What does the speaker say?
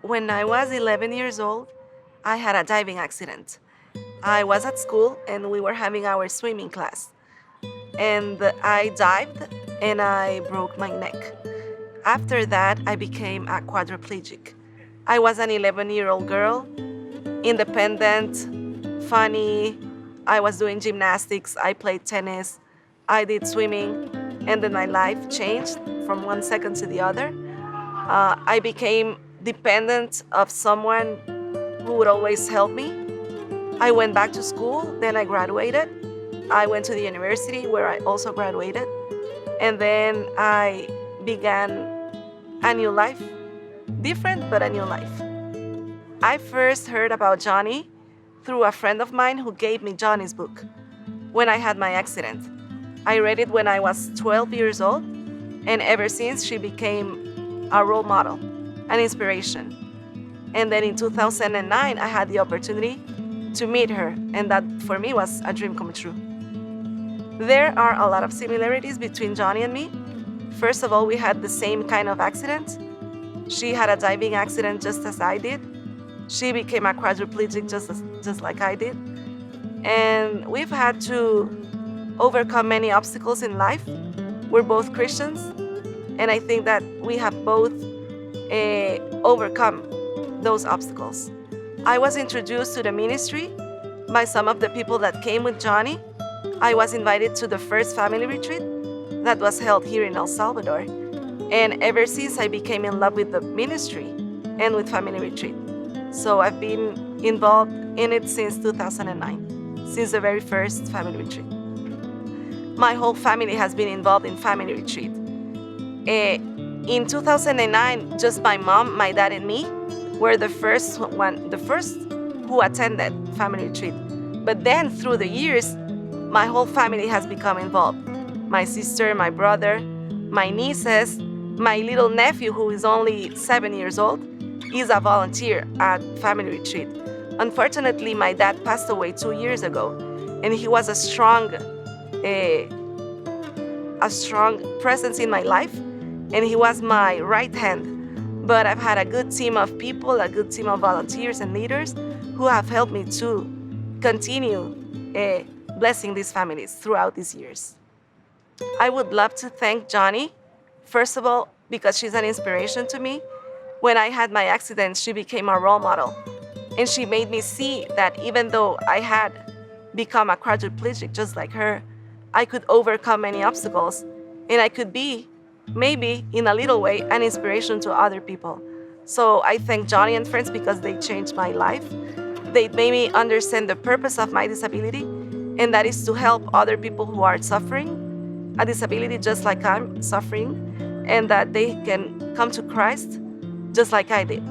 When I was 11 years old, I had a diving accident. I was at school and we were having our swimming class. And I dived and I broke my neck. After that, I became a quadriplegic. I was an 11-year-old girl, independent, funny. I was doing gymnastics, I played tennis, I did swimming, and then my life changed from one second to the other. I became dependent of someone who would always help me. I went back to school, then I graduated. I went to the university where I also graduated. And then I began a new life, different but a new life. I first heard about Johnny through a friend of mine who gave me Johnny's book when I had my accident. I read it when I was 12 years old, and ever since she became a role model, an inspiration. And then in 2009, I had the opportunity to meet her, and that for me was a dream come true. There are a lot of similarities between Johnny and me. First of all, we had the same kind of accident. She had a diving accident just as I did. She became a quadriplegic just like I did. And we've had to overcome many obstacles in life. We're both Christians, and I think that we have both overcome those obstacles. I was introduced to the ministry by some of the people that came with Johnny. I was invited to the first family retreat that was held here in El Salvador. And ever since, I became in love with the ministry and with family retreat. So I've been involved in it since 2009, since the very first family retreat. My whole family has been involved in family retreat. In 2009, just my mom, my dad, and me were the first who attended family retreat. But then through the years, my whole family has become involved. My sister, my brother, my nieces, my little nephew, who is only 7 years old, is a volunteer at family retreat. Unfortunately, my dad passed away 2 years ago, and he was a strong presence in my life, and he was my right hand. But I've had a good team of people, a good team of volunteers and leaders who have helped me to continue blessing these families throughout these years. I would love to thank Johnny, first of all, because she's an inspiration to me. When I had my accident, she became a role model. And she made me see that even though I had become a quadriplegic just like her, I could overcome many obstacles, and I could be, maybe in a little way, an inspiration to other people. So I thank Johnny and friends because they changed my life. They made me understand the purpose of my disability, and that is to help other people who are suffering a disability just like I'm suffering, and that they can come to Christ just like I did.